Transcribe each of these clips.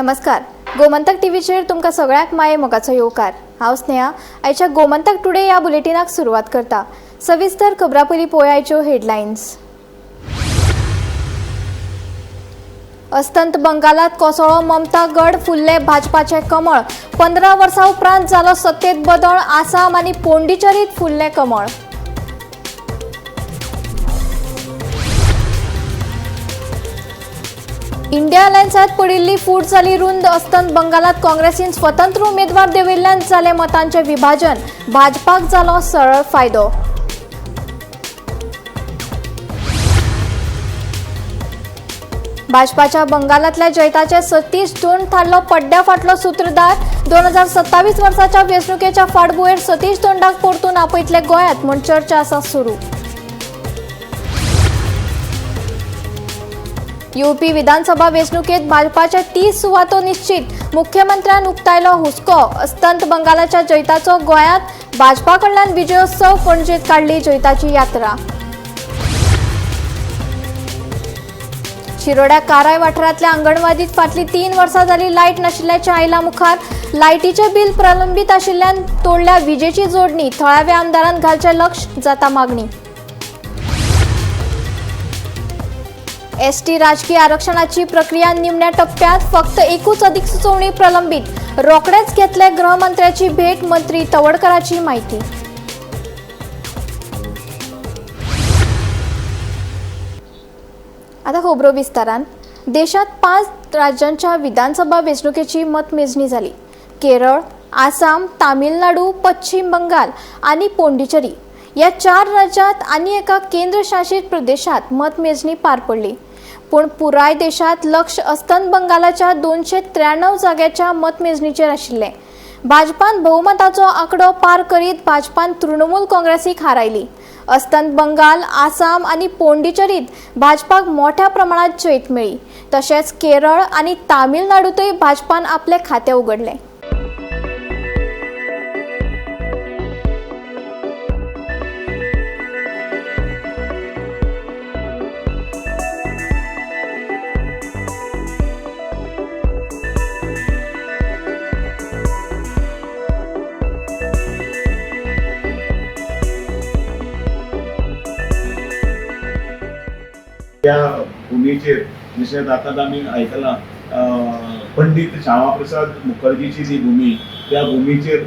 नमस्कार. गोमंतक टीव्हीचेर तुमकां सगळ्यांक माये मोगाचो येवकार. हांव स्नेहा. आयच्या गोमंतक टुडे ह्या बुलेटिनाक सुरवात करता. सविस्तर खबरां पयलीं पळोवया आयच्यो हेडलायन्स. अस्तंत बंगालात कोसळ्ळो ममता गड, फुल्ले भाजपाचे कमळ. 15 वर्सां उपरांत जालो सत्तेत बदल, आसाम आनी पोंडिचेरीत फुल्ले कमळ. इंडिया अलायन्सात पडिल्ली फूट जाली रुंद. अस्तंत बंगालात काँग्रेसीन स्वतंत्र उमेदवार देंवयल्ल्यान जालें मतांचें विभाजन. भाजपाक जालो सरळ फायदो. भाजपाच्या बंगालांतल्या जैताचे सतीश धूण थारलो पड्ड्या फाटलो सूत्रधार. 2027 वर्साच्या वेंचणुकेच्या फाटभुंयेर सतीश धूंडाक परतून आपयतले गोंयांत म्हूण चर्चा आसा सुरू. यूपी विधानसभा वेंचणुकेत भाजपाच्या 30 सुवातो निश्चित. मुख्यमंत्र्यान उक्तायलो हुस्को. अस्तंत बंगालाच्या जैताचो गोंयांत भाजपा कडल्यान विजयोत्सव. पणजेत काडली जैताची यात्रा. शिरोड्या काराय वाठारांतल्या अंगणवाडीत फाटलीं 3 वर्सां जाली लायट नाशिल्ल्याचें आयला मुखार. लायटीचें बिल प्रलंबीत आशिल्ल्यान तोडल्या विजेची जोडणी. थळाव्या आमदारान घालचें लक्ष, जाता मागणी. एसटी राजकीय आरक्षणाची प्रक्रिया निमण्या टप्प्यात. फक्त एकूच अधिक सुचोवणी प्रलंबीत. रोखडेच घेतले गृहमंत्र्याची भेट. मंत्री तवडकराची माहिती. आता खबरो विस्तारान. देशात 5 राज्यांच्या विधानसभा वेंचणुकेची मतमेजणी जाली. केरळ, आसाम, तामिळनाडू, पश्चिम बंगाल आणि पोंडिचेरी या 4 राज्यांत आनी एका केंद्रशासित प्रदेशात मतमेजणी पार पडली. पूण पुराय देशात लक्ष अस्तंत बंगालाच्या 293 जाग्याच्या मतमेजणीचेर आशिल्लें. भाजपान बहुमताचो आंकडो पार करीत भाजपान तृणमूल काँग्रेसीक हारायली. अस्तंत बंगाल, आसाम आनी पोंडिचेरीत भाजपाक मोठ्या प्रमाणात जैत मेळ्ळी. तशेंच केरळ आनी तामिळनाडूतय भाजपान आपले खातें उगडलें. त्या भूमीचेर जशें आतां आमी आयकलां पंडित श्यामाप्रसाद मुखर्जीची जी भूमी, त्या भूमीचेर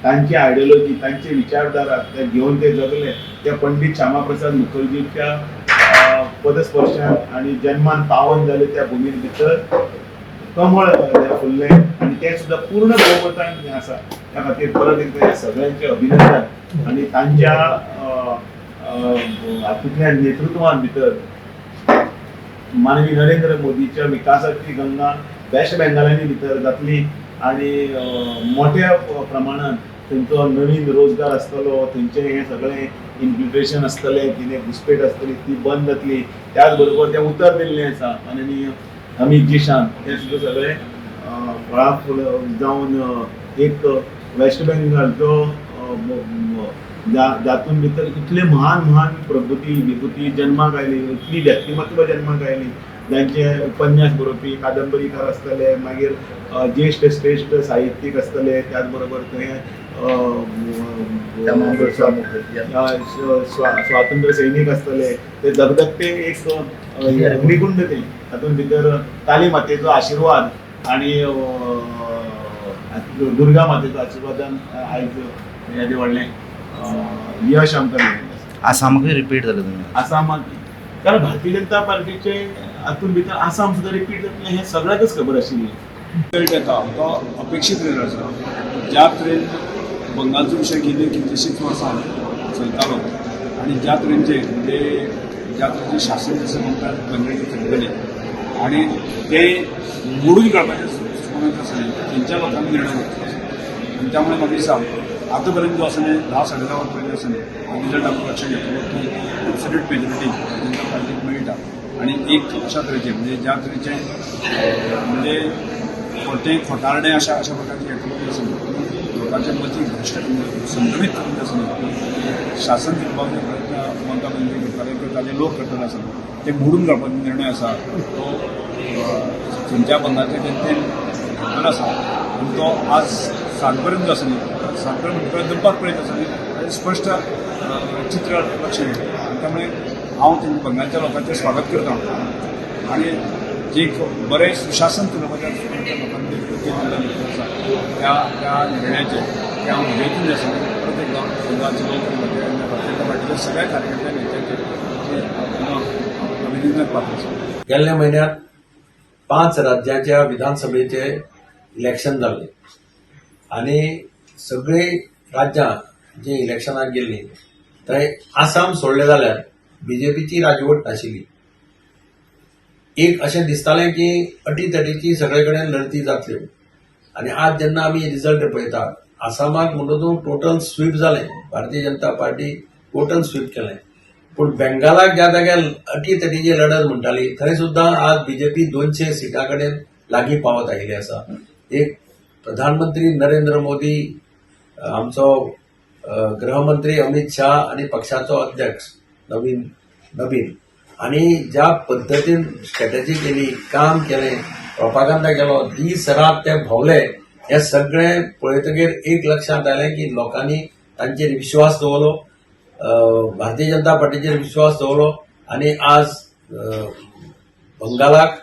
तांची आयडियोलॉजी, तांचे विचारधारा ते घेवन ते जगले. त्या पंडित श्यामाप्रसाद मुखर्जीच्या पदस्पर्शान आनी जन्मान पावन जाले त्या भूमी भितर कमळ फुल्लें आनी तें सुद्दां पूर्ण बहुमतान जें आसा. त्या खातीर परत एकदां सगळ्यांचे अभिनंदन. आनी तांच्या हातूंतल्या नेतृत्वान भितर मानवी नरेंद्र मोदीच्या विकासाची गंगा वेस्ट बेंगालांनी भितर जातली आनी मोठ्या प्रमाणात थंयचो नवीन रोजगार आसतलो. थंयचें हें सगळें इन्फ्लिट्रेशन आसतलें, कितें घुसपेट आसतली ती बंद जातली. त्याच बरोबर तें उतर दिल्लें आसा माननीय अमित जी शान हें सुद्दां सगळें फळाफूल जावन एक वेस्ट बेंगालचो जातून भितर इतले महान प्रगती विभूती जन्माक आयली, इतली व्यक्तिमत्व जन्माक आयली, जांचे उपन्यास बरोवपी कादंबरीकार आसतले, मागीर ज्येश्ठ श्रेश्ठ साहित्यीक आसतले, त्याच बरोबर थंय स्वातंत्र्य सैनीक आसतले. ते धगधगते एक अग्निकुंड ते तातूंत भितर काली मातेचो आशिर्वाद आनी दुर्गा मातेचो आशिर्वादान आयज येदें व्हडलें यश आमकां मेळ्ळें. आसामाकूय रिपीट जालें तुमी. आसामाक कारण भारतीय जनता पार्टीचे हातूंत भितर आसाम सुद्दां रिपीट जातलें हें सगळ्यांकच खबर आशिल्ली. रिजल्ट येता तो अपेक्षीत रिजल्ट आसा. ज्या तरेन बंगालचो विशय गेली कितलींशींच वर्सां चलतालो आनी ज्या तरेचे म्हणजे ज्या तरेचें शासन जशें म्हणटा कॅन्डिडेट चलतले आनी तें मोडून काडपाचें सुचोवण्यो आसलें तेंच्या लोकांनी निर्णय घेतलो आनी त्या मुळे म्हाका दिसता आतां पर्यंत जो आसलें 10-10.5 वर पर्यंत आसलें रिजल्ट आमकां लक्षात घेतलो की एब्सोल्यूट मेजॉरिटी जनता पार्टीक मेळटा आनी एक अशा तरेचें म्हणजे ज्या तरेचें म्हणजे खोटें खोटारडें अशा प्रकारची एक्टिविटी आसली, लोकांच्या मती भ्रश्ट संक्रमीत करून आसली, शासन करपाचे प्रयत्न ममता बॅनर्जी करताले किंवा ताजे लोक करताले आसले ते मोडून काडपाचो निर्णय आसा तो खंयच्या बंगालच्या जनतेन घेतलेलो आसा आनी तो आज सांजपर्यंत जो आसा न्ही सांजपर्यंत म्हणटा दनपार पर्यंत आसा न्ही स्पश्ट चित्र लक्ष येता आनी त्यामुळे हांव बंगालच्या लोकांचें स्वागत करता आनी जे एक बरें सुशासन चलोवपाच्या लोकांनी केल्लें आसा त्या निर्णयाचे ते हांव विजयतून जे आसा परत एकदा बंगालचे लोक भारतीय जनता पार्टीच्या सगळ्या कार्यकर्त्या नेत्यांचे अभिनंदन पात्र आसा. गेल्ल्या म्हयन्यात 5 राज्याच्या विधानसभेचे इलेक्शन जाल्ले आनी सगळी राज्यां जी इलेक्शनाक गेल्ली थंय आसाम सोडले जाल्यार बीजेपीची राजवट नाशिल्ली. एक अशें दिसतालें की अटीतटीची सगळे कडेन लढती जातल्यो आनी आज जेन्ना आमी रिजल्ट पळयतात आसामाक म्हणून टोटल स्वीप जालें, Bharatiya Janata party total sweep केलें. पूण बेंगालाक ज्या जाग्यार अटीतटीची लढत म्हणटाली थंय सुद्दां आज बीजेपी 200 सिटां कडेन लागीं पावत आयिल्ली आसा. एक प्रधानमंत्री नरेंद्र मोदी, आमचो गृहमंत्री अमित शाह आनी पक्षाचो अध्यक्ष नवीन आनी ज्या पद्दतीन स्ट्रॅटेजी केली, काम केलें, प्रोपागंडा केलो, दीस रात ते भोवले, हे सगळें पळयतकीर एक लक्षांत आयलें की लोकांनी तांचेर विश्वास दवरलो, भारतीय जनता पार्टीचेर विश्वास दवरलो आनी आज बंगालाक,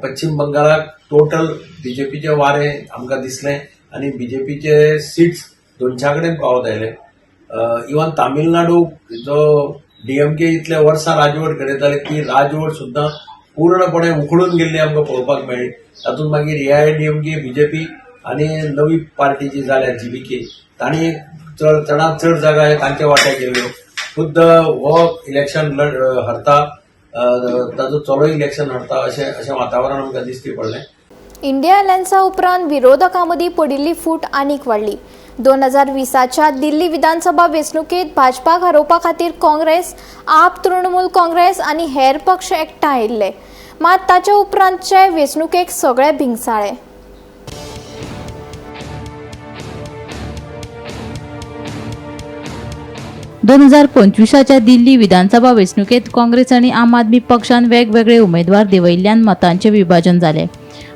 पश्चिम बंगालाक टोटल बीजेपीचे वारे आमकां दिसलें आनी बीजेपीचे सीट्स 200 कडेन पावत आयले. इवन तामिळनाडू जो डीएमके इतल्या वर्सां राजवट करयताले ती राजवट सुद्दां पूर्णपणे उखडून गेल्ली आमकां पळोवपाक मेळ्ळी. तातूंत मागीर एआयएडीएमके, बीजेपी आनी नवी पार्टी जी जाल्या जीबीके तांणी चडांत चड जागा हे तांच्या वाट्याक गेल्ल्यो. खुद्द हो इलेक्शन हरता, ताजो चलो इलेक्शन हरता अशें वातावरण आमकां दिश्टी पडलें. इंडिया अलायन्सा उपरांत विरोधकांमदीं पडिल्ली फूट आनीक वाडली. 2020च्या दिल्ली विधानसभा वेंचणुकेत भाजपाक हारोवपा खातीर काँग्रेस, आप, तृणमूल काँग्रेस आनी हेर पक्ष एकठांय आयिल्ले. मात ताचे उपरांतचे वेंचणुकेक सगळे भिंगसाळे. दोन 2025च्या दिल्ली विधानसभा वेंचणुकेत काँग्रेस आनी आम आदमी पक्षान वेगवेगळे उमेदवार देंवयल्ल्यान मतांचे विभाजन जालें.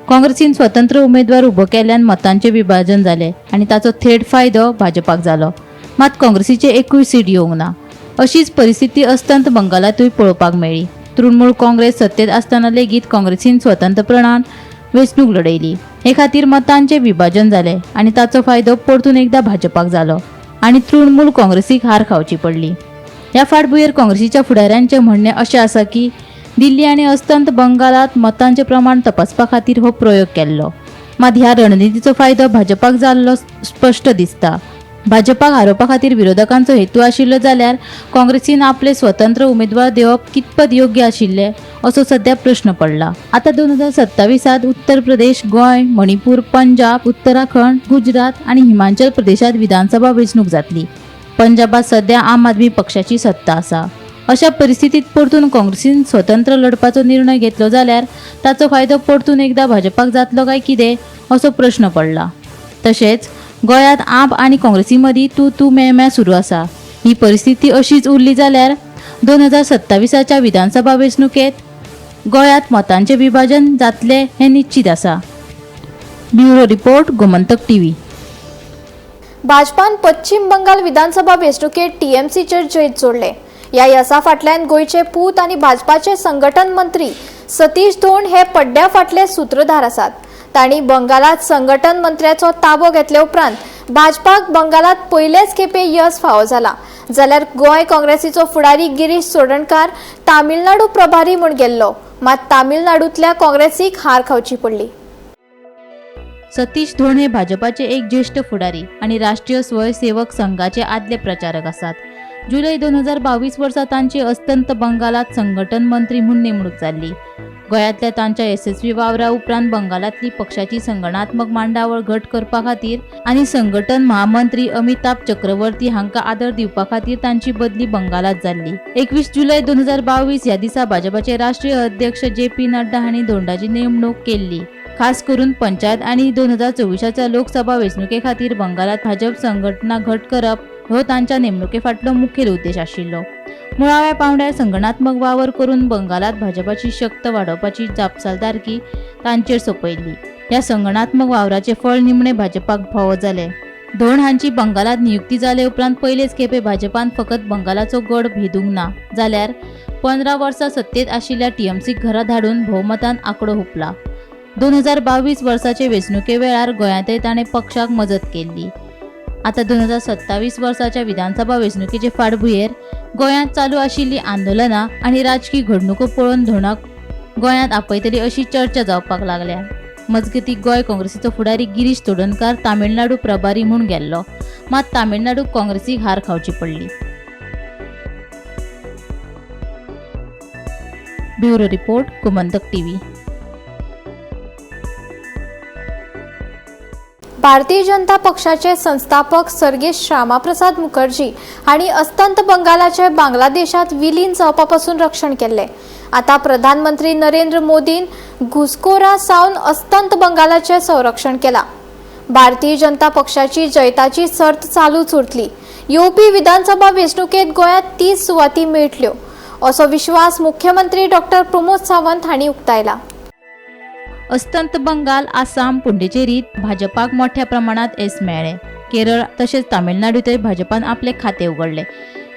काँग्रेसीन स्वतंत्र उमेदवार उबो केल्ल्यान मतांचे विभाजन जालें आनी ताचो थेट फायदो भाजपाक जालो. मात काँग्रेसीचे एकूय सीट येवंक ना. अशीच परिस्थिती अस्तंत बंगालातूय पळोवपाक मेळ्ळी. तृणमूल काँग्रेस सत्तेत आसतना लेगीत काँग्रेसीन स्वतंत्रपणान वेंचणूक लढयली. हे खातीर मतांचे विभाजन जालें आनी ताचो फायदो परतून एकदा भाजपाक जालो आनी तृणमूल काँग्रेसीक हार खावची पडली. ह्या फाटभुंयेर काँग्रेसीच्या फुडाऱ्यांचें म्हणणें अशें आसा की दिल्ली आनी अस्तंत बंगालात मतांचें प्रमाण तपासपा खातीर हो प्रयोग केल्लो. मात ह्या रणनितीचो फायदो भाजपाक जाल्लो स्पश्ट दिसता. भाजपाक हारोवपा खातीर विरोधकांचो हेतू आशिल्लो जाल्यार काँग्रेसीन आपले स्वतंत्र उमेदवार देवप कितपत योग्य आशिल्ले असो सध्या प्रश्न पडला. आता 2027 उत्तर प्रदेश, गोंय, मणिपूर, पंजाब, उत्तराखंड, गुजरात आनी हिमाचल प्रदेशात विधानसभा वेंचणूक जातली. पंजाबात सध्या आम आदमी पक्षाची सत्ता आसा. अशा परिस्थितीत परतून काँग्रेसीन स्वतंत्र लढपाचो निर्णय घेतलो जाल्यार ताचो फायदो परतून एकदा भाजपाक जातलो काय कितें असो प्रश्न पडला. तशेंच गोंयांत आप आनी काँग्रेसी मदीं तू मेळम्या सुरू आसा. ही परिस्थिती अशीच उरली जाल्यार 2027च्या विधानसभा वेंचणुकेत गोंयांत मतांचें विभाजन जातलें हें निश्चित आसा. Bureau report, Gomantak TV. भाजपान पश्चिम बंगाल विधानसभा वेंचणुकेत टीएमसीचेर जैत जोडले. ह्या यसा फाटल्यान गोंयचे पूत आनी भाजपाचे संघटन मंत्री सतीश धोंड हे पड्ड्या फाटले सूत्रधार आसात. तांणी बंगालात संघटन मंत्र्याचो ताबो घेतले उपरांत भाजपाक बंगालात पयलेच खेपे यश फावो जाला. जाल्यार गोंय काँग्रेसीचो फुडारी गिरीश चोडणकार तामिळनाडू प्रभारी म्हूण गेल्लो. मात तामिळनाडूंतल्या काँग्रेसीक हार खावची पडली. सतीश धोंड हे भाजपाचे एक ज्येष्ठ फुडारी आणि राष्ट्रीय स्वयंसेवक संघाचे आदले प्रचारक आसात. जुलै 2022 वर्सा तांची अस्तंत बंगालात संघटन मंत्री म्हणून नेमणूक जाल्ली. गोंयांतल्या तांच्या यशस्वी वावरा उपरांत बंगालातली पक्षाची संघटनात्मक मांडावळ घट करपा खातीर आनी संघटन महामंत्री अमिताभ चक्रवर्ती हांकां आदर दिवपा खातीर तांची बदली बंगालात जाल्ली. 21 जुलै 2022 ह्या दिसा भाजपाचे राष्ट्रीय अध्यक्ष JP नड्डा हांणी धोंडाची नेमणूक केल्ली. खास करून पंचायत आनी 2024च्या लोकसभा वेंचणुके खातीर बंगालात भाजप संघटना घट करप हो तांच्या नेमणुके फाटलो मुखेल उद्देश आशिल्लो. मुळाव्या पांवड्यार संघटनात्मक वावर करून बंगालात भाजपाची शक्त वाडोवपाची जापसालदारकी तांचेर सोपयल्ली. ह्या संगणात्मक वावराचे फळ निमणे भाजपाक फावो जाले. धोंड हांची बंगालात नियुक्ती जाले उपरांत पयलेच खेपे भाजपान फकत बंगालाचो गड भेदूंक ना जाल्यार 15 वर्सां सत्तेत आशिल्ल्या टीएमसीक घरा धाडून भोवमतान आंकडो हुपला. 2022 वर्साचे वेंचणुके वेळार गोंयांतय ताणें पक्षाक मजत केल्ली. आता 2027 वर्साच्या विधानसभा वेंचणुकेचे फाटभुंयेर गोंयांत चालू आशिल्ली आंदोलनां आनी राजकीय घडणुको पळोवन धोंडाक गोंयांत आपयतली अशी चर्चा जावपाक लागल्या. मजगतीं गोंय काँग्रेसीचो फुडारी गिरीश चोडणकार तामिळनाडू प्रभारी म्हूण गेल्लो, मात तामिळनाडूक काँग्रेसीक हार खावची पडली. Bureau report, Gomantak TV. Bharatiya Janata पक्षाचे संस्थापक सर्गेश श्यामाप्रसाद मुखर्जी हांणी अस्तंत बंगालाचे बांगलादेशात विलीन जावपापासून रक्षण केले. आता प्रधानमंत्री नरेंद्र मोदीन घुसखोरा सावन अस्तंत बंगालाचे संरक्षण केला. भारतीय जनता पक्षाची जैताची सर्त चालूच उरतली. येवपी विधानसभा वेंचणुकेत गोंयांत 30 सुवाती मेळटल्यो असो विश्वास मुख्यमंत्री डॉक्टर प्रमोद सावंत हांणी उक्तायला. अस्तंत बंगाल, आसाम, पुंडुचेरीत भाजपाक मोठ्या प्रमाणात येस मेळ्ळे. केरळ तशेंच तामिळनाडूतय भाजपान आपले खाते उघडले.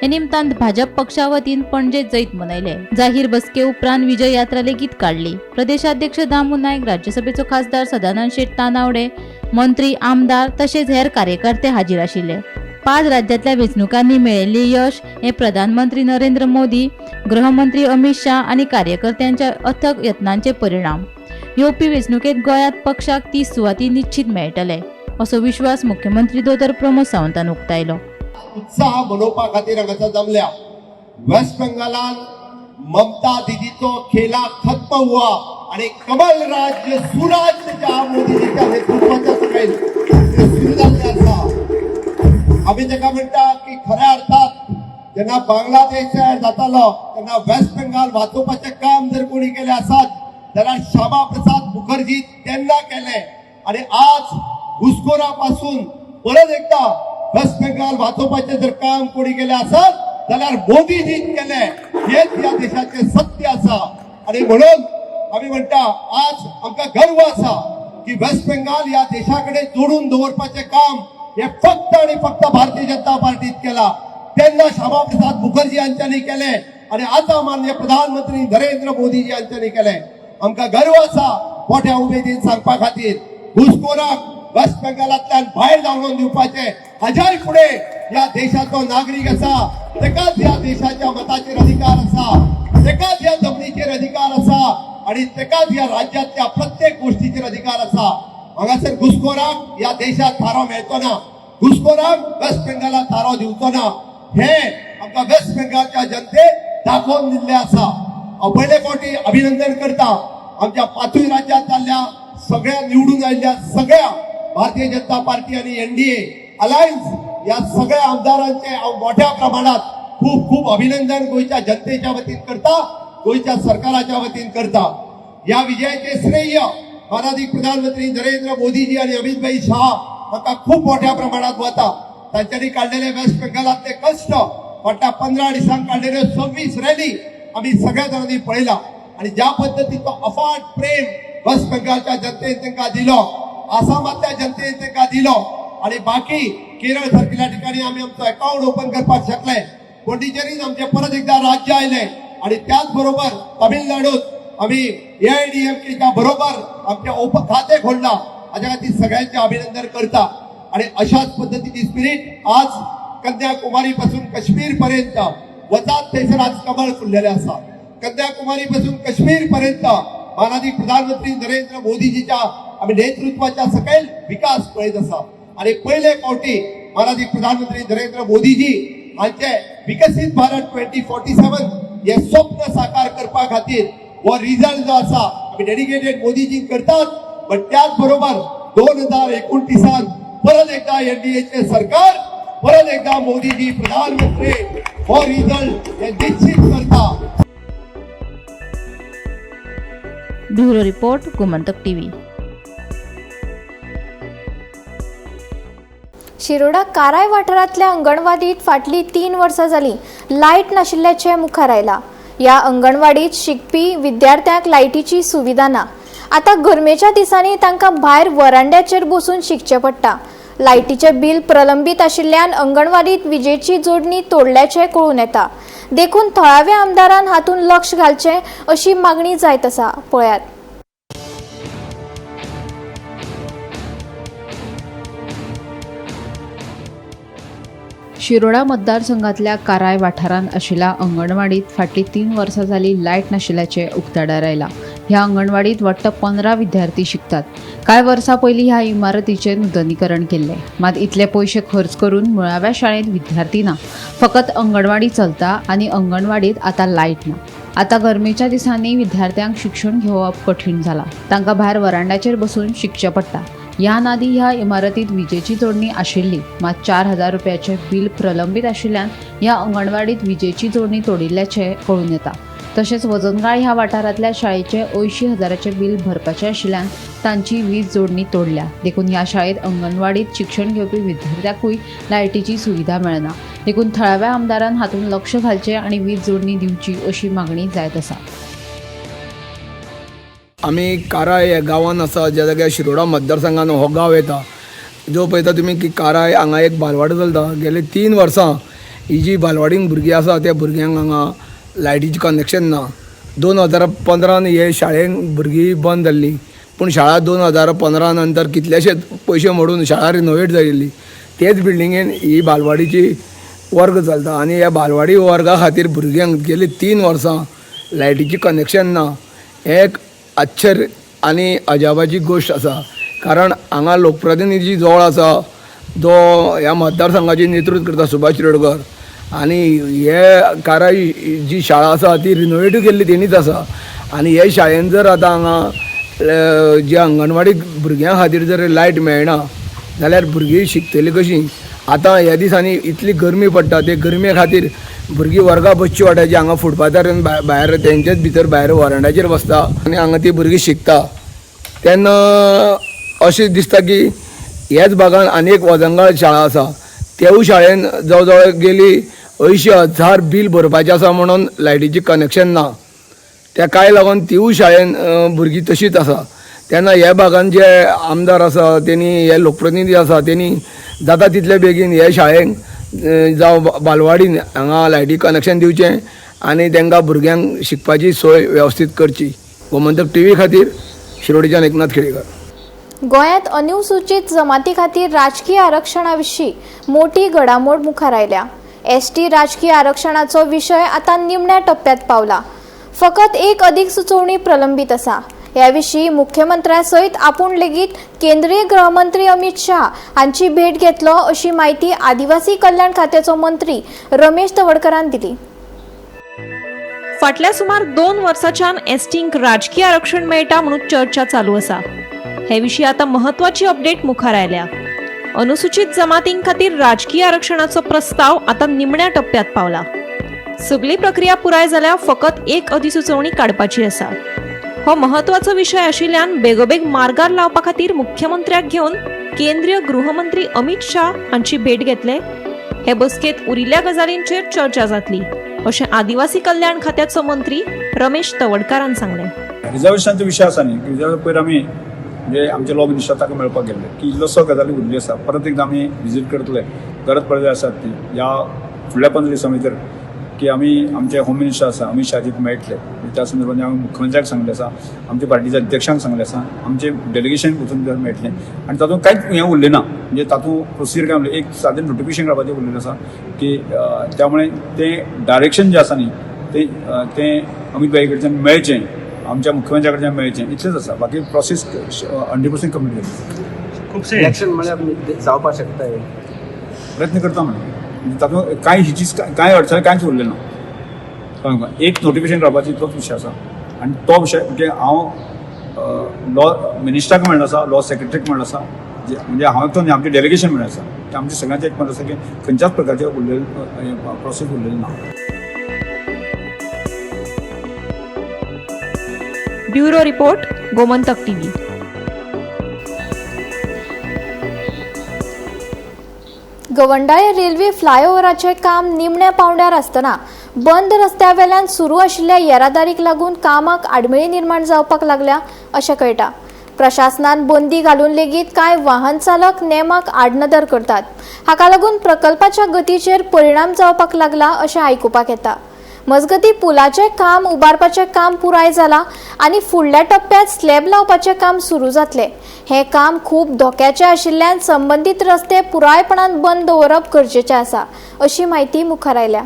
हे निमतान भाजप पक्षा वतीन पणजेत जैत मनयले. जाहीर बसके उपरांत विजय यात्रा लेगीत काढली. प्रदेशाध्यक्ष दामू नायक, राज्यसभेचो खासदार सदानंद शेट तानावडे, मंत्री, आमदार तशेंच हेर कार्यकर्ते हाजीर आशिल्ले. 5 राज्यांतल्या वेंचणुकांनी मेळयिल्ले यश हे प्रधानमंत्री नरेंद्र मोदी, गृहमंत्री अमित शाह आनी कार्यकर्त्यांच्या अथक यत्नांचे परिणाम. येवपी वेंचणुकेत गोंयांत पक्षाक 30 सुवाती निश्चित मेळटले असो विश्वास मुख्यमंत्री दोतर प्रमोद सावंतान उक्तायलो. उत्साह मनोवपा खातीर हांगासर जमल्या. वेस्ट बंगालात ममता दिदीचो खेला खत्म हुआ आणि कमल राज्य सुराज्य ज्या मोदीजीच्या नेतृत्वाच्या सकयल सुरू जाल्लें आसा. आमी ताका म्हणटा की खऱ्या अर्थात जेन्ना बांगलादेश तयार जातालो तेन्ना वेस्ट बंगाल वाचोवपाचें काम जर कोणी केलें आसत जाल्यार श्यामाप्रसाद मुखर्जी तेन्ना केलें. आणि आज घुसखोरापासून परत एकदा वेस्ट बेंगाल वाचोवपाचें जर काम कोणी केलें आसत जाल्यार मोदीजीन केलें. हेच ह्या देशाचें सत्य आसा. आणि म्हणून आमी म्हणटा आज आमकां गर्व आसा की वेस्ट बेंगाल ह्या देशा कडेन जोडून दवरपाचें काम हे फक्त आणि फक्त भारतीय जनता पार्टीत केला. तेन्ना श्यामाप्रसाद मुखर्जी हांच्यांनी केलें आणि आता माननीय प्रधानमंत्री नरेंद्र मोदीजी हांच्यांनी केलें. आमकां गर्व आसा मोठ्या उमेदीन सांगपा खातीर घुसखोराक वेस्ट बेंगालांतल्यान भायर धांवून दिवपाचे हाज्याय फुडें ह्या देशाचो नागरीक आसा, तेकाच ह्या देशाच्या मताचेर अधिकार आसा, तेकाच ह्या जमनीचेर अधिकार आसा आणि तेकाच ह्या राज्यातल्या प्रत्येक गोष्टीचेर अधिकार आसा. हांगासर घुसखोराक ह्या देशात थारो मेळचो ना, घुसखोराक वेस्ट बेंगालात थारो दिवचो ना. हे आमकां वेस्ट बेंगालच्या जनतेक दाखोवन दिल्लें आसा. हांव पयले फावटी अभिनंदन करता आमच्या 5 राज्यांत जाल्ल्या सगळ्या निवडून आयिल्ल्या सगळ्या भारतीय जनता पार्टी आणि एनडीए अलायन्स या सगळ्या आमदारांचे हांव मोठ्या प्रमाणात खूप खूप अभिनंदन गोयच्या जनतेच्या वतीन करता, गोयच्या सरकाराच्या वतीन करता. या विजयाचे श्रेय माननीय प्रधानमंत्री नरेंद्र मोदीजी आणि अमित भाई शाह हांकां खूप मोठ्या प्रमाणात वता. तांच्यांनी काढलेले वेस्ट बेंगालातले कष्ट, फाटल्या 15 दिसांक काढलेल्यो 26 रॅली आम्ही सगळ्या जाणांनी पळयला. आणि ज्या पद्धतीचो अफाट प्रेम वेस्ट बेंगालच्या जनतेन तांकां दिलो, आसामातल्या जनतेन तांकां दिलो आणि बाकी केरळ सारकिल्या ठिकाणी आम्ही आमचो अकाउंट ओपन करपाक शकले. पुंडुचेरीन आमचे परत एकदा राज्य आयले आणि त्याच बरोबर तामिळनाडूत आम्ही एआयडीएमकेच्या बरोबर आमचे खाते खोलला. हाज्या खातीर सगळ्यांचे अभिनंदन करता. आणि अशाच पद्धतीची स्पिरिट आज कन्याकुमारी पासून काश्मीर पर्यंत वतात थंयसर आज कमळ फुललेले आसा. कन्याकुमारी पासून काश्मीर पर्यंत माननीय प्रधानमंत्री नरेंद्र मोदीजीच्या आम्ही नेतृत्वाच्या सकयल विकास पळयत आसा. आणि पयले फावटी माननीय प्रधानमंत्री नरेंद्र मोदीजी हांचे विकसित भारत 2047 हे स्वप्न साकार करपा खातीर हो रिझल्ट जो आसा आम्ही डेडिकेटेड मोदीजी करतात. पण त्याच बरोबर 2029 परत एकदा एनडीएचे सरकार, परत एकदा मोदीजी प्रधानमंत्री हो रिझल्ट हे निश्चित करता. Bureau report, Gomantak TV. Shiroda काराय वाठारांतल्या अंगणवाडीत फाटली 3 वर्सां जाली लायट नाशिल्ल्याचे मुखार आयला. या अंगणवाडीत शिकपी विद्यार्थ्यांक लायटीची सुविधा ना आता गरमेच्या दिसांनी तांकां भायर वरांड्याचेर बसून शिकचें पडटा। लायटीचें बिल प्रलंबीत आशिल्ल्यान अंगणवाडीत विजेची जोडणी तोडल्याचें कळून येता। देखून थळाव्या आमदारान हातूंत लक्ष घालचें अशी मागणी जायत आसा। पळयात। शिरोडा मतदारसंघातल्या काराय वाठारांत आशिल्ल्या अंगणवाडीत फाटलीं 3 वर्सां जालीं लायट नाशिल्ल्याचें उक्ताडार आयलां। ह्या अंगणवाडीत वट्ट 15 विद्यार्थी शिकतात। कांय वर्सां पयलीं ह्या इमारतीचें नूतनीकरण केल्लें, मात इतले पयशे खर्च करून मुळाव्या शाळेंत विद्यार्थी ना, फकत अंगणवाडी चलता आनी अंगणवाडीत आतां लायट ना। आता गरमेच्या दिसांनी विद्यार्थ्यांक शिक्षण घेवप कठीण जालां, तांकां भायर वरांड्याचेर बसून शिकचें पडटा। ह्या नादी ह्या इमारतीत विजेची जोडणी आशिल्ली, मात 4,000 रुपयाचें बिल प्रलंबीत आशिल्ल्यान ह्या अंगणवाडीत विजेची जोडणी तोडिल्ल्याचें कळून येता। तशेंच वजनगाळ ह्या वाठारांतल्या शाळेचें 80,000चें बिल भरपाचें आशिल्ल्यान तांची वीज जोडणी तोडल्या। देखून ह्या शाळेत अंगणवाडीत शिक्षण घेवपी विद्यार्थ्यांकूय लायटीची सुविधा मेळना। देखून थळाव्या आमदारान हातूंत लक्ष घालचें आनी वीज जोडणी दिवची अशी मागणी जायत आसा। आमी काराय ह्या गांवांत आसा, ज्या जाग्यार शिरोडा मतदारसंघान हो गांव येता। जो पळयता तुमी की काराय हांगा एक बालवाडी चलता। गेले 3 वर्सां ही जी बालवाडीन भुरगीं आसा त्या भुरग्यांक हांगा लायटीचें कनेक्शन ना। 2015 हे शाळेन भुरगीं बंद जाल्ली, पूण शाळा 2015 नंतर कितलेशेच पयशे मोडून शाळा रिनोवेट जाल्ली। तेच बिल्डिंगेन ही बालवाडीची वर्ग चलता आनी ह्या बालवाडी वर्गा खातीर भुरग्यांक गेली 3 वर्सां लायटीचें कनेक्शन ना। हें एक आश्चर्य आनी अजापाची गोश्ट आसा, कारण हांगा लोकप्रतिनिधी जवळ आसा जो ह्या मतदारसंघाची नेतृत्व करता, सुभाष शिरोडकर, आनी हे काराय जी शाळा आसा ती रिनोवेट केल्ली तेणीच आसा। आनी हे शाळेन जर आतां हांगा जे अंगणवाडी भुरग्यां खातीर जर लायट मेळना जाल्यार भुरगीं शिकतलीं कशीं? आतां ह्या दिसांनी इतली गरमी पडटा, ते गरमे खातीर भुरगीं वर्गां बसची वाट्याची हांगा फुटपाथार भायर तेंचेच भितर भायर वरांड्याचेर बसता आनी हांगा ती भुरगीं शिकता। तेन्ना अशें दिसता की ह्याच भागान आनी एक वजनगाळ शाळा आसा, तेवूय शाळेन जवळ जवळ गेली 80,000 बील भरपाचें आसा म्हणून लायटीचें कनेक्शन ना। त्या काय लागून तिवूय शाळेन भुरगीं तशींच आसा। तेन्ना ह्या भागान जे आमदार आसा तेणी, हे लोकप्रतिनिधी आसा तेणी जाता तितले बेगीन हे शाळेक जावं बालवाडीन हांगा लायटी कनेक्शन दिवचें आनी तांकां भुरग्यांक शिकपाची सोय वेवस्थीत करची। गोमंतक टीव्ही खातीर शिरोडच्यान एकनाथ खेडेकर। गोंयांत अनुसूचित जमाती खातीर राजकीय आरक्षणा विशीं मोठी घडामोड मुखार आयल्या। एसटी राजकीय आरक्षणाचो विशय आतां निमण्या टप्प्यात पावला। फकत एक अदीक सुचोवणी प्रलंबीत आसा। ह्या विशीं मुख्यमंत्र्या सयत आपूण लेगीत केंद्रीय गृहमंत्री अमित शाह हांची भेट घेतलो अशी माहिती आदिवासी कल्याण खात्याचो मंत्री रमेश तवडकरान दिली। फाटल्या सुमार 2 वर्सांच्यान एसटींक राजकीय आरक्षण मेळटा म्हणून चर्चा चालू आसा। हे विशीं आतां महत्वाची अपडेट मुखार आयल्या। अनुसूचित जमातीं खातीर राजकीय आरक्षणाचो प्रस्ताव आतां निमण्या टप्प्यात पावला। सगळी प्रक्रिया पुराय जाल्यार फकत एक अधिसुचोवणी काडपाची आसा। हो महत्वाचो विशय आशिल्ल्यान बेगोबेग मार्गार लावपा खातीर मुख्यमंत्र्याक घेवन केंद्रीय गृहमंत्री अमित शाह हांची भेट घेतले। हे बसकेत उरिल्ल्या गजालींचेर चर्चा जातली अशें आदिवासी कल्याण खात्याचो मंत्री रमेश तवडकरान सांगलें। रिजर्वेशनाचो विशय आसा न्ही, रिजर्व पयर आमी म्हणजे आमचे लॉ मिनिस्टर ताका मेळपाक गेल्ले की इल्लोसो गजाली उरली आसा, परत एकदां आमी विजीट करतले, गरज पडली आसात ती ह्या फुडल्या 15 दिसां भितर की आमी आमचे होम मिनिस्टर आसा अमित शाहजीक मेळटले। त्या संदर्भात हांवें मुख्यमंत्र्याक सांगलें आसा, आमच्या पार्टीच्या अध्यक्षांक सांगलें आसा, आमचे डेलिगेशन वचून मेळटलें आनी तातूंत कांयच हें उरलें ना। म्हणजे तातूंत प्रोसिजर काय म्हणलें, एक सादें नोटिफिकेशन काडपाचें उरलेलें आसा की त्यामुळे तें डायरेक्शन जें आसा न्ही तें अमित भाई कडच्यान मेळचें, आमच्या मुख्यमंत्र्या कडच्यान मेळचें, इतलेंच आसा। बाकी प्रोसेस 100% कंप्लीट जाली। खुबशे इलेक्शन म्हळ्यार जावपाक शकता, प्रयत्न करता म्हणजे तातूंत कांय हिचीच कांय अडचण कांयच उरलें ना। कळ्ळें, एक नोटिफिकेशन काडपाची तोच विशय आसा आनी तो विशय म्हणजे हांव लॉ मिनिस्टराक मेळ्ळो आसा, लॉ सेक्रेटरीक मेळ्ळो आसा, म्हणजे हांव तो न्ही आमचें डेलिगेशन मेळ्ळें आसा। ते आमचे सगळ्यांचें एक मत आसा की खंयच्याच प्रकारचें उरलेलें प्रोसेस उरलेलें ना। Bureau report, Gomantak TV. Gawandale railway फ्लायओव्हराचे काम निमण्या पावंड्यार आसतना बंद रस्त्यावेल्यान सुरू आशिल्ल्या येरादारीक लागून कामाक आडमेळी निर्माण जावपाक लागल्या अशें कळटा. प्रशासनान बंदी घालून लेगीत कांय वाहन चालक नेमाक आडनदर करतात. हाका लागून प्रकल्पाच्या गतीचेर परिणाम जावपाक लागला अशें आयकुपाक येता. मजगती पुलाचे काम उबारपाचे काम पुराय जाला आनी फुडल्या टप्प्यात स्लॅब लावपाचे काम सुरू जातले. हे काम खूब धोक्याचे आशिल्ल्यान संबंधित रस्ते पुरायपणान बंद दवरप गरजेचें आसा अशी माहिती मुखार आयल्या.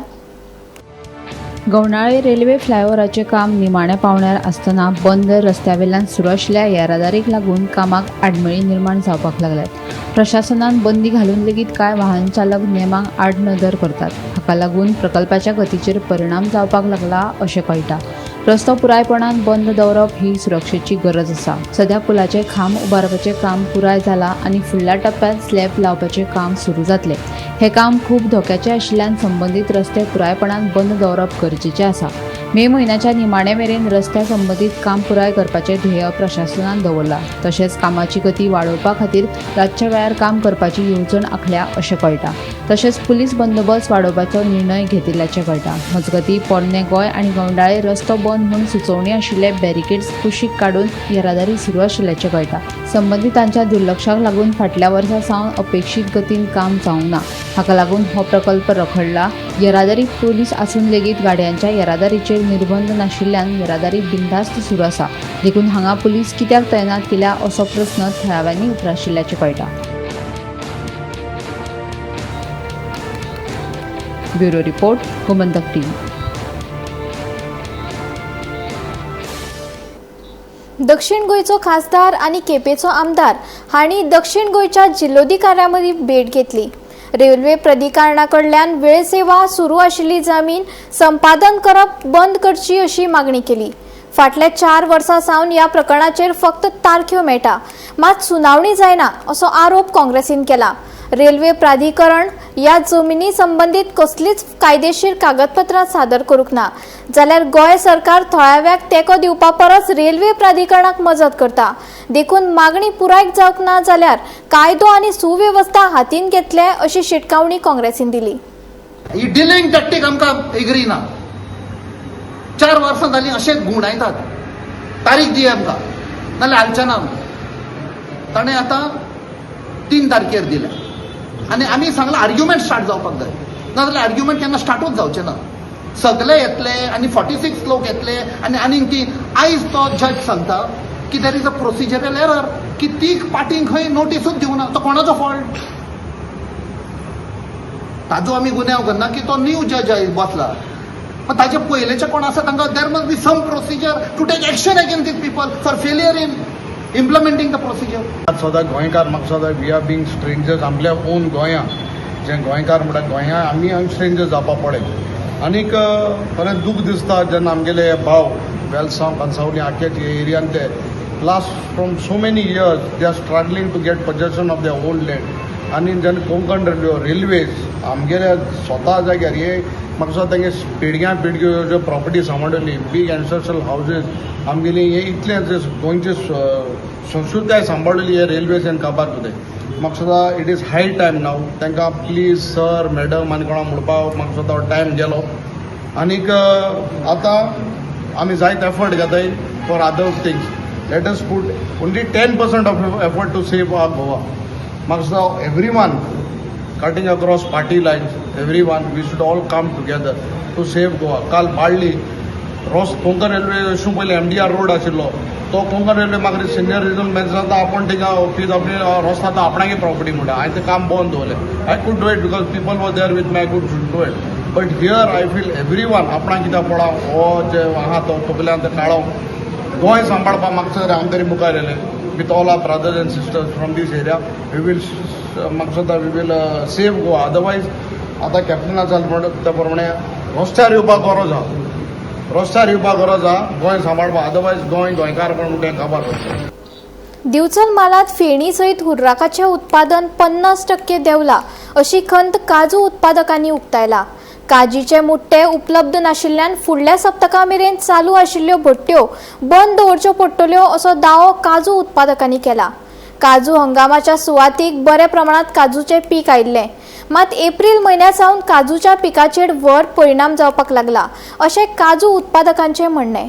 गवंडाळे रेल्वे फ्लायओव्हराचे काम निमाण्या पावंड्यार आसतना बंद रस्त्यावेल्यान सुरू आशिल्ल्या येरादारीक लागून कामाक आडमेळी निर्माण जावपाक लागल्यात. प्रशासनान बंदी घालून लेगीत कांय वाहन चालक नेमाक आडनदर करतात. हाका लागून प्रकल्पाच्या गतीचेर परिणाम जावपाक लागला अशें कळटा. रस्तो पुरायपणान बंद दवरप ही सुरक्षेची गरज आसा. सध्या पुलाचे खांब उबारपाचें काम पुराय जाला आनी फुडल्या टप्प्यात स्लॅब लावपाचें काम सुरू जातलें. हे काम खूब धोक्याचें आशिल्ल्यान संबंदीत रस्ते पुरायपणान बंद दवरप गरजेचें आसा. मे म्हयन्याच्या निमाणे मेरेन रस्त्या संबंदीत काम पुराय करपाचें ध्येय प्रशासनान दवरला. तशेंच कामाची गती वाडोवपा खातीर रातच्या वेळार काम करपाची येवजण आखल्या अशें कळटा. तशेंच पुलीस बंदोबस्त वाडोवपाचो निर्णय घेतिल्ल्याचें कळटा. मजगती पोरने गोंय आनी गवंडाळे रस्तो बंद म्हूण सुचोवणी आशिल्ले बॅरिकेड्स कुशीक काडून येरादारी सुरू आशिल्ल्याचें कळटा. संबंधितांच्या दुर्लक्षाक लागून फाटल्या वर्सा सावन अपेक्षीत गतीन काम जावंक ना. हाका लागून हो प्रकल्प रखडला. येरादारी पुलीस आसून लेगीत गाडयांच्या येरादारीचेर निर्बंध नाशिल्ल्यान येरादारी बिनधास्त सुरू आसा. देखून हांगा पुलीस कित्याक तैनात केल्या असो प्रस्न थळाव्यांनी उप्राशिल्ल्याचें कळटा. Bureau report, Gomantak TV. दक्षिण गोंयचो खासदार आनी केपेंचो आमदार हांणी दक्षिण गोंयच्या जिल्लोधिकाऱ्यां भेट घेतली. रेल्वे प्राधिकरणा कडल्यान वेळ सेवा सुरू आशिल्ली जमीन संपादन करप बंद करची अशी मागणी केली. फाटल्या 4 वर्सां सावन ह्या प्रकरणाचेर फक्त तारख्यो मेळटा, मात सुनावणी जायना असो आरोप काँग्रेसीन केला. रेल्वे प्राधिकरण ह्या जमिनी संबंधीत कसलीच कायदेशीर कागदपत्रां सादर करूंक ना जाल्यार गोंय सरकार थळाव्याक तेंको दिवपा परस रेल्वे प्राधिकरणाक मजत करता. देखून मागणी पुराय जावंक ना जाल्यार कायदो आनी सुवेवस्था हातीन घेतले अशी शिटकावणी काँग्रेसीन दिली. ही डिलिंग टॅक्टीक आमकां एग्री ना. 4 वर्सां जालीं अशेंच गुंडायतात. तारीख दी आमकां नाल्यार हालचें ना. ताणें आतां 3 तारखेर दिल्या आनी आमी सांगलां आर्ग्युमेंट स्टार्ट जावपाक जाय. नाजाल्यार आर्ग्युमेंट केन्ना स्टार्टूच जावचें ना. सगळे येतले आनी 46 लोक येतले आनी आनीक ती आयज तो जज सांगता की there is a procedural error की ती पार्टींक खंय नोटीसूच दिवना. तो कोणाचो फॉल्ट? ताजो आमी गुन्यांव करना की तो न्यू जज बसला. पण ताचे पयलेचे कोण आसा तांकां there must be some procedure to take action against these people for failure in implementing the procedure. सदां गोंयकार म्हाका सदां वी आर बींग स्ट्रेंजर्स आपल्या ओन गोंयां जे गोंयकार म्हणटा गोंयां आमी स्ट्रेंजर्स जावपा पडे. आनीक खरें दूख दिसता जेन्ना आमगेले भाव वेलसांव कांसावली आख्या एरियान ते last from so many years they are struggling to get possession of their own land. आनी जेन्ना कोंकण रेल्वेज आमगेले स्वता जाग्यार हे म्हाका दिसता तेंगे पिळग्यां पिळग्यो ज्यो प्रॉपर्टी सांबाळटली बीग एन्सेस्ट्रल हावजीस आमगेली हे इतले गोंयचे संस्कृताय सांबाळली हे रेल्वेज एन काबार करताय. म्हाका दिसता इट इज हाय टायम नाव तांकां प्लीज सर मॅडम आनी कोणा म्हणपाक म्हाका दिसता टायम गेलो. आनीक आतां आमी जायत एफर्ट घेताय for other things. Let us put only 10% of effort to save our Goa. म्हाका दिसता everyone cutting across party lines, everyone, we should all come together to save Goa. काल बाळ्ळी कोंकण रेल्वे अशें पयलीं MDR रोड आशिल्लो तो Konkan railway म्हाका senior regional manager जाता आपण थिंगा ऑफिस आपली रस्तो आतां आपणागे प्रॉपर्टी म्हणटा. हांवें तें काम बंद दवरलें. I could do it because people were there with me I could do it. But here I feel every one आपणाक कित्याक पळाव हो जे आहा तो तकल्यान ते काळो गोंय सांबाळपाक म्हाका सर आमकारी मुखार येयले with all our brothers and sisters from this area. We will we will save Goa. Otherwise, आता कॅप्टना त्या प्रमाणे रस्त्यार येवपाक गरज आहा. रस्त्यार येवपाक गरज आहा गोंय सांबाळपाक. अदरवायज गोंय गोंयकार म्हणून तें काबार करता. दिवचल मालात फेणी सयत हुर्राकाचें उत्पादन 50% देंवला अशी खंत काजू उत्पादकांनी उक्तायला. काजीचे मुट्टे उपलब्ध नाशिल्ल्यान फुडल्या सप्तका मेरेन चालू आशिल्ल्यो भट्ट्यो बंद दवरच्यो पडटल्यो असो दावो काजू उत्पादकांनी केला. काजू हंगामाच्या सुवातीक बऱ्या प्रमाणात काजूचे पीक आयिल्लें, मात एप्रिल म्हयन्या सावन काजूच्या पिकाचेर व्हड परिणाम जावपाक लागला अशें काजू उत्पादकांचें म्हणणें.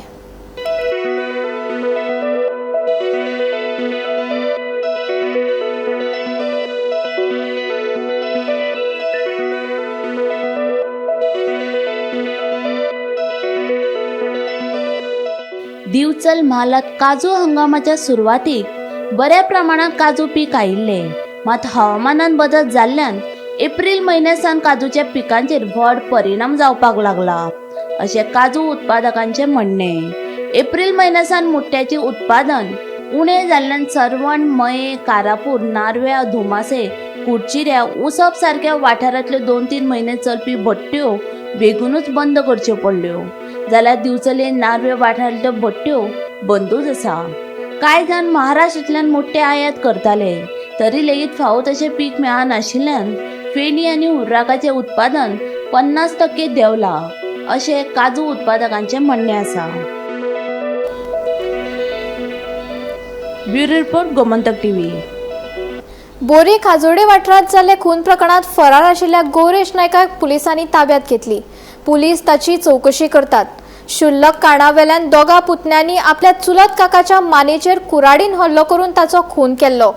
दिवचल म्हालात काजू हंगामाच्या सुरवातीक बऱ्या प्रमाणात काजू पीक आयिल्ले, मात हवामानात बदल जाल्ल्यान एप्रिल म्हयन्या सावन काजूच्या पिकांचेर व्हड परिणाम जावपाक लागला अशें काजू उत्पादकांचें म्हणणें. एप्रिल म्हयन्या सावन मुट्ट्याचें उत्पादन उणें जाल्ल्यान सरवण, मये, कारापूर, नार्व्या, धुमासे, कुडचिऱ्या, उसप सारक्या वाठारांतल्यो 2-3 म्हयने चलपी भट्ट्यो बेगूनच बंद करच्यो पडल्यो. जाल्यार दिवचले नार्वे वाठारांतल्यो भट्ट्यो बंदूच आसा. कांय जाण महाराष्ट्रांतल्यान मुट्टे आयात करताले, तरी लेगीत फावो तशें पीक मेळनाशिल्ल्यान फेणी आनी हुर्राकाचें उत्पादन 50% देंवलां अशें काजू उत्पादकांचें म्हणणें आसा. Bureau report, Gomantak TV. Bori Khajode वाठारांत जाल्ले खून प्रकरणात फरार आशिल्ल्या गौरेश नायकाक पुलिसांनी ताब्यात घेतली. पुलीस ताची चौकशी करतात. शुल्लक कारणावेल्यान दोगा पुतण्यांनी आपल्या चुलत काकाच्या मानेचेर कुऱ्हाडीन हल्लो करून ताचो खून केल्लो.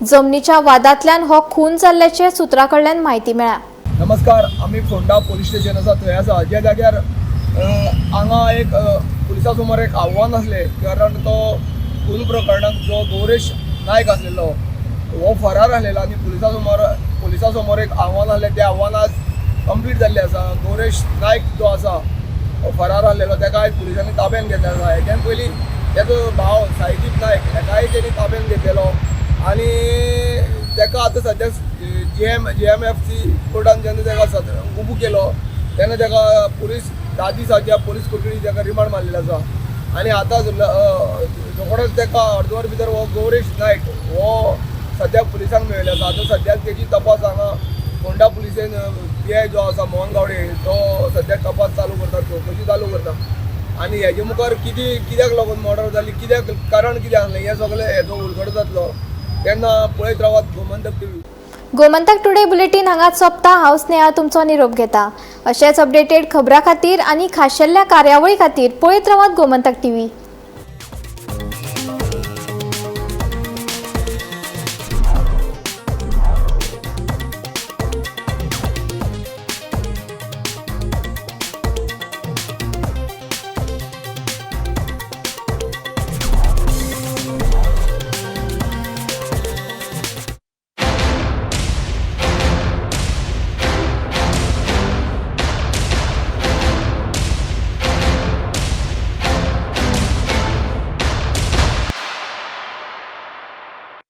जमनीच्या वादांतल्यान हो खून जाल्ल्याचे सुत्रां कडल्यान म्हायती मेळ्ळ्या. नमस्कार, आम्ही फोंडा पोलीस स्टेशन आसा थंय आसा. ज्या जाग्यार हांगा एक पुलिसा समोर एक आव्हान आसलें, कारण तो खून प्रकरणात जो गौरेश नायक आसलेलो हो फरार आसलेलो आनी पुलिसा समोर एक आव्हान आसलें. तें आव्हान आज कंप्लीट जाल्लें आसा. गौरेश नायक जो आसा हो फरार आसलेलो ताका आयज पुलिसांनी ताब्यात घेतलेलो आसा. हेच्यान पयलीं तेजो भाव सायदीप नायक हेकाय तेणी ताब्यात घेतलेलो आनी ताका आतां सद्याक JMFC कोर्टान जेन्ना ताका उबो केलो तेन्ना ताका पुलीस 10 दिसाच्या पुलीस कोठडी ताका रिमांड मारलेलो आसा. आनी आतां रोखडोच ताका अर्दवर भितर हो गौरेश नायक हो सद्याक पुलिसांक मेळिल्लो आसा. आतां सद्याक तेजी तपास हांगा फोंडा पुलिसेन PI जो आसा मोहन गावडे तो सद्याक तपास चालू करता, चौकशी चालू करता. आनी हेजे मुखार कित्याक लागून मर्डर जाली, कित्याक कारण कितें आसलें हें सगळें हेजो उलगडो जातलो तेन्ना पळयत रावात Gomantak TV. Gomantak today bulletin हांगाच सोंपता. हांव स्नेहा तुमचो निरोप घेता. अशेंच अपडेटेड खबरां खातीर आनी खाशेल्ल्या कार्यावळी खातीर पळयत रावात गोमंतक टीव्ही.